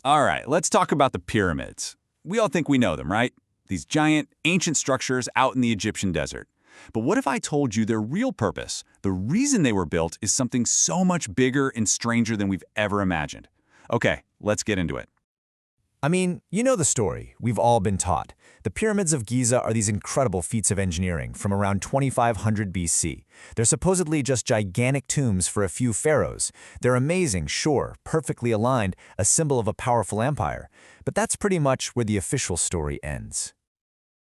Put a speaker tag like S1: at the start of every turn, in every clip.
S1: All right, let's talk about the pyramids. We all think we know them, right? These giant, ancient structures out in the Egyptian desert. But what if I told you their real purpose, the reason they were built, is something so much bigger and stranger than we've ever imagined? Okay, let's get into it.
S2: I mean, you know the story. We've all been taught. The pyramids of Giza are these incredible feats of engineering from around 2500 BC. They're supposedly just gigantic tombs for a few pharaohs. They're amazing, sure, perfectly aligned, a symbol of a powerful empire. But that's pretty much where the official story ends.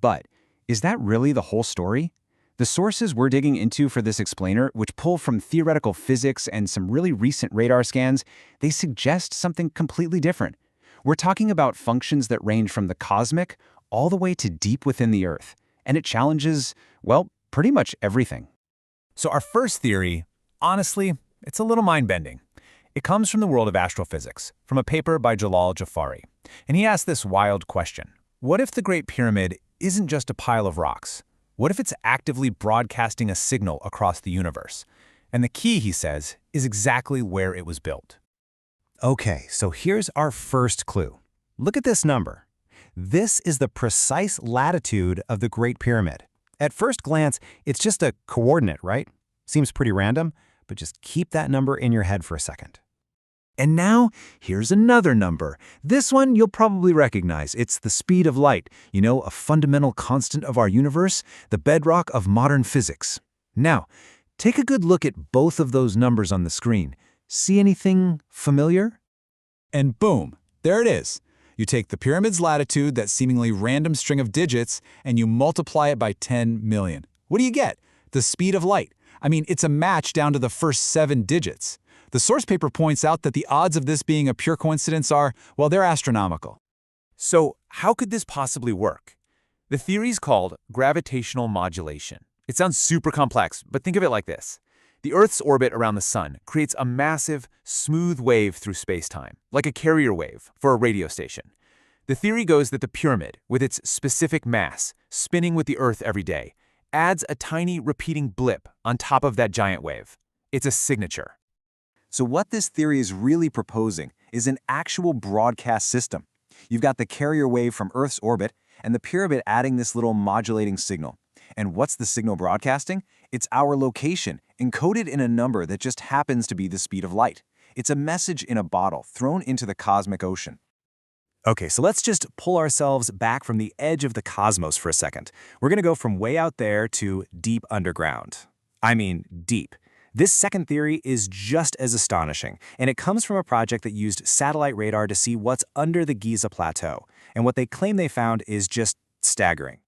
S3: But is that really the whole story? The sources we're digging into for this explainer, which pull from theoretical physics and some really recent radar scans, they suggest something completely different. We're talking about functions that range from the cosmic all the way to deep within the Earth, and it challenges, well, pretty much everything.
S2: So our first theory, honestly, it's a little mind-bending. It comes from the world of astrophysics, from a paper by Jalal Jafari. And he asked this wild question. What if the Great Pyramid isn't just a pile of rocks? What if it's actively broadcasting a signal across the universe? And the key, he says, is exactly where it was built. Okay, so here's our first clue. Look at this number. This is the precise latitude of the Great Pyramid. At first glance, it's just a coordinate, right? Seems pretty random, but just keep that number in your head for a second. And now, here's another number. This one you'll probably recognize. It's the speed of light, you know, a fundamental constant of our universe, the bedrock of modern physics. Now, take a good look at both of those numbers on the screen. See anything familiar?
S1: And boom, there it is. You take the pyramid's latitude, that seemingly random string of digits, and you multiply it by 10 million. What do you get? The speed of light. I mean, it's a match down to the first 7 digits. The source paper points out that the odds of this being a pure coincidence are, well, they're astronomical.
S2: So how could this possibly work? The theory is called gravitational modulation. It sounds super complex, but think of it like this. The Earth's orbit around the Sun creates a massive, smooth wave through space-time, like a carrier wave for a radio station. The theory goes that the pyramid, with its specific mass, spinning with the Earth every day, adds a tiny repeating blip on top of that giant wave. It's a signature.
S4: So what this theory is really proposing is an actual broadcast system. You've got the carrier wave from Earth's orbit and the pyramid adding this little modulating signal. And what's the signal broadcasting? It's our location, encoded in a number that just happens to be the speed of light. It's a message in a bottle thrown into the cosmic ocean.
S2: Okay, so let's just pull ourselves back from the edge of the cosmos for a second. We're going to go from way out there to deep underground. I mean, deep. This second theory is just as astonishing, and it comes from a project that used satellite radar to see what's under the Giza Plateau. And what they claim they found is just staggering.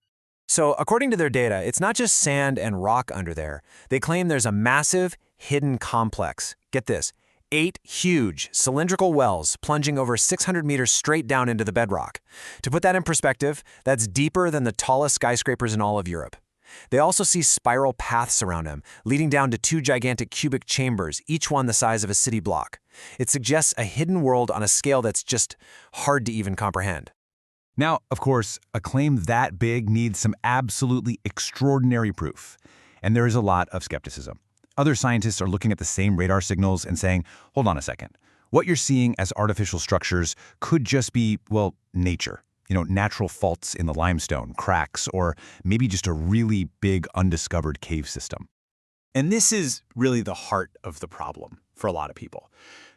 S2: So according to their data, it's not just sand and rock under there. They claim there's a massive, hidden complex. Get this, 8 huge, cylindrical wells plunging over 600 meters straight down into the bedrock. To put that in perspective, that's deeper than the tallest skyscrapers in all of Europe. They also see spiral paths around them, leading down to 2 gigantic cubic chambers, each one the size of a city block. It suggests a hidden world on a scale that's just hard to even comprehend.
S5: Now, of course, a claim that big needs some absolutely extraordinary proof, and there is a lot of skepticism. Other scientists are looking at the same radar signals and saying, hold on a second, what you're seeing as artificial structures could just be, well, nature. Natural faults in the limestone, cracks, or maybe just a really big undiscovered cave system.
S1: And this is really the heart of the problem for a lot of people.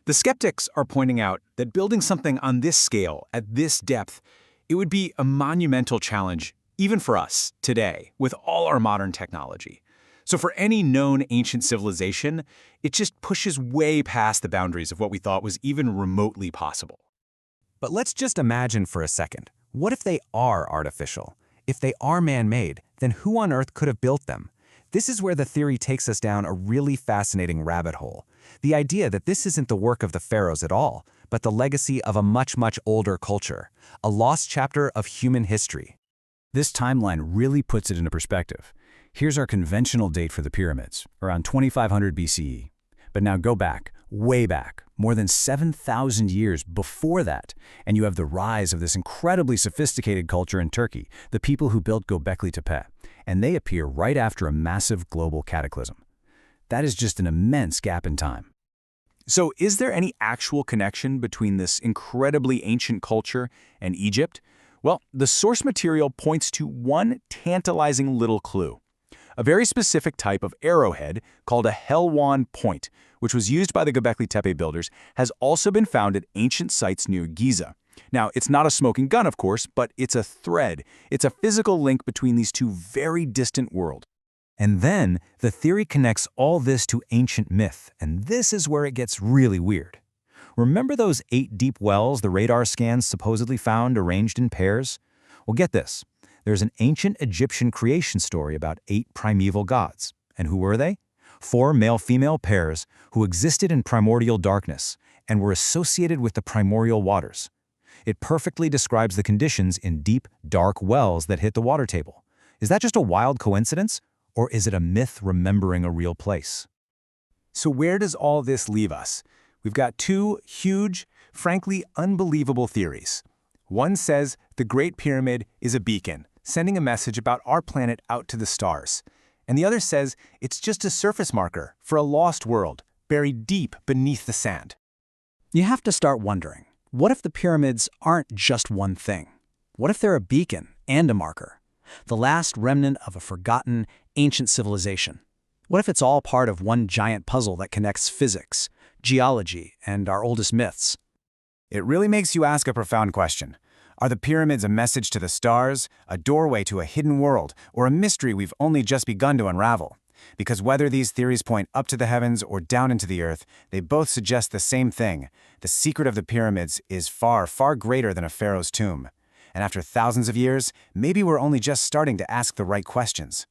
S1: The skeptics are pointing out that building something on this scale, at this depth, it would be a monumental challenge, even for us today, with all our modern technology. So for any known ancient civilization, it just pushes way past the boundaries of what we thought was even remotely possible.
S2: But let's just imagine for a second. What if they are artificial? If they are man-made, then who on Earth could have built them? This is where the theory takes us down a really fascinating rabbit hole. The idea that this isn't the work of the pharaohs at all, but the legacy of a much, much older culture, a lost chapter of human history.
S5: This timeline really puts it into perspective. Here's our conventional date for the pyramids, around 2500 BCE. But now go back, way back, more than 7,000 years before that, and you have the rise of this incredibly sophisticated culture in Turkey, the people who built Göbekli Tepe, and they appear right after a massive global cataclysm. That is just an immense gap in time.
S2: So is there any actual connection between this incredibly ancient culture and Egypt? Well, the source material points to one tantalizing little clue. A very specific type of arrowhead called a Helwan point, which was used by the Göbekli Tepe builders, has also been found at ancient sites near Giza. Now, it's not a smoking gun, of course, but it's a thread. It's a physical link between these two very distant worlds.
S3: And then, the theory connects all this to ancient myth, and this is where it gets really weird. Remember those 8 deep wells the radar scans supposedly found arranged in pairs? Well, get this. There's an ancient Egyptian creation story about 8 primeval gods. And who were they? 4 male-female pairs who existed in primordial darkness and were associated with the primordial waters. It perfectly describes the conditions in deep, dark wells that hit the water table. Is that just a wild coincidence? Or is it a myth remembering a real place?
S2: So where does all this leave us? We've got 2 huge, frankly unbelievable theories. One says the Great Pyramid is a beacon, sending a message about our planet out to the stars. And the other says it's just a surface marker for a lost world, buried deep beneath the sand.
S6: You have to start wondering, what if the pyramids aren't just one thing? What if they're a beacon and a marker? The last remnant of a forgotten, ancient civilization? What if it's all part of one giant puzzle that connects physics, geology, and our oldest myths?
S3: It really makes you ask a profound question. Are the pyramids a message to the stars, a doorway to a hidden world, or a mystery we've only just begun to unravel? Because whether these theories point up to the heavens or down into the earth, they both suggest the same thing. The secret of the pyramids is far, far greater than a pharaoh's tomb. And after thousands of years, maybe we're only just starting to ask the right questions.